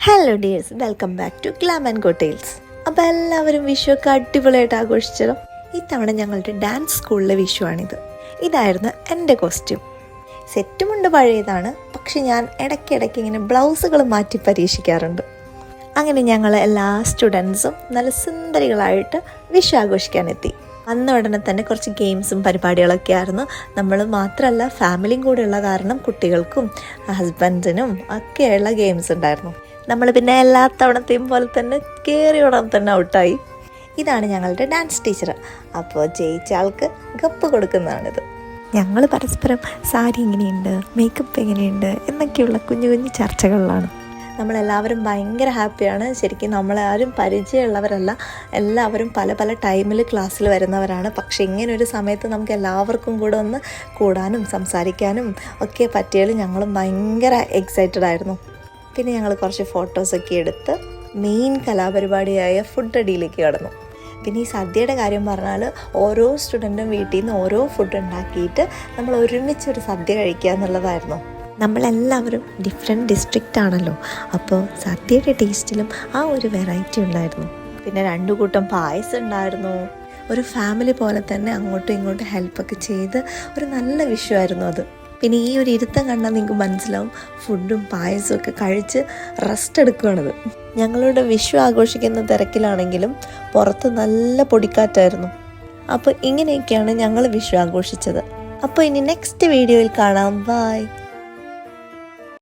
Hello dears, welcome back to glam and go tales. അപ്പോൾ എല്ലാവരും വിഷുവൊക്കെ അടിപൊളിയായിട്ട് ആഘോഷിച്ചല്ലോ. ഇത്തവണ ഞങ്ങളുടെ ഡാൻസ് സ്കൂളിലെ വിഷുവാണിത്. ഇതായിരുന്നു എൻ്റെ കോസ്റ്റ്യൂം. സെറ്റുമുണ്ട് പഴയതാണ്, പക്ഷെ ഞാൻ ഇടയ്ക്കിടയ്ക്ക് ഇങ്ങനെ ബ്ലൗസുകൾ മാറ്റി പരീക്ഷിക്കാറുണ്ട്. അങ്ങനെ ഞങ്ങൾ എല്ലാ സ്റ്റുഡൻസും നല്ല സുന്ദരികളായിട്ട് വിഷു ആഘോഷിക്കാനെത്തി. അന്ന് ഉടനെ തന്നെ കുറച്ച് ഗെയിംസും പരിപാടികളൊക്കെ ആയിരുന്നു. നമ്മൾ മാത്രമല്ല, ഫാമിലിയും കൂടെ ഉള്ള കാരണം കുട്ടികൾക്കും ഹസ്ബൻഡിനും ഒക്കെയുള്ള ഗെയിംസ് ഉണ്ടായിരുന്നു. നമ്മൾ പിന്നെ എല്ലാ തവണത്തെയും പോലെ തന്നെ കയറി ഉടൻ തന്നെ ഔട്ടായി. ഇതാണ് ഞങ്ങളുടെ ഡാൻസ് ടീച്ചർ. അപ്പോൾ ജയിച്ച ആൾക്ക് കപ്പ് കൊടുക്കുന്നതാണിത്. ഞങ്ങൾ പരസ്പരം സാരി എങ്ങനെയുണ്ട്, മേക്കപ്പ് എങ്ങനെയുണ്ട് എന്നൊക്കെയുള്ള കുഞ്ഞു കുഞ്ഞു ചർച്ചകളിലാണ്. നമ്മളെല്ലാവരും ഭയങ്കര ഹാപ്പിയാണ്. ശരിക്കും നമ്മളാരും പരിചയമുള്ളവരല്ല, എല്ലാവരും പല പല ടൈമിൽ ക്ലാസ്സിൽ വരുന്നവരാണ്. പക്ഷേ ഇങ്ങനൊരു സമയത്ത് നമുക്ക് എല്ലാവർക്കും കൂടെ ഒന്ന് കൂടാനും സംസാരിക്കാനും ഒക്കെ പറ്റിയാലും ഞങ്ങളും ഭയങ്കര എക്സൈറ്റഡ് ആയിരുന്നു. പിന്നെ ഞങ്ങൾ കുറച്ച് ഫോട്ടോസൊക്കെ എടുത്ത് മെയിൻ കലാപരിപാടിയായ ഫുഡ് അടിയിലേക്ക് കടന്നു. പിന്നെ ഈ സദ്യയുടെ കാര്യം പറഞ്ഞാൽ ഓരോ സ്റ്റുഡൻറ്റും വീട്ടിൽ നിന്ന് ഓരോ ഫുഡ് ഉണ്ടാക്കിയിട്ട് നമ്മൾ ഒരുമിച്ചൊരു സദ്യ കഴിക്കുക എന്നുള്ളതായിരുന്നു. നമ്മളെല്ലാവരും ഡിഫറെൻറ്റ് ഡിസ്ട്രിക്റ്റ് ആണല്ലോ, അപ്പോൾ സദ്യയുടെ ടേസ്റ്റിലും ആ ഒരു വെറൈറ്റി ഉണ്ടായിരുന്നു. പിന്നെ 2 കൂട്ടം പായസം ഉണ്ടായിരുന്നു. ഒരു ഫാമിലി പോലെ തന്നെ അങ്ങോട്ടും ഇങ്ങോട്ടും ഹെൽപ്പൊക്കെ ചെയ്ത് ഒരു നല്ല വിഷുവായിരുന്നു അത്. പിന്നെ ഈ ഒരു ഇരുത്തം കണ്ടാൽ നിങ്ങൾക്ക് മനസ്സിലാവും, ഫുഡും പായസവും ഒക്കെ കഴിച്ച് റെസ്റ്റ് എടുക്കുകയാണത്. ഞങ്ങളുടെ വിഷു ആഘോഷിക്കുന്ന തിരക്കിലാണെങ്കിലും പുറത്ത് നല്ല പൊടിക്കാറ്റായിരുന്നു. അപ്പോൾ ഇങ്ങനെയൊക്കെയാണ് ഞങ്ങൾ വിഷു ആഘോഷിച്ചത്. അപ്പോൾ ഇനി നെക്സ്റ്റ് വീഡിയോയിൽ കാണാം. ബൈ.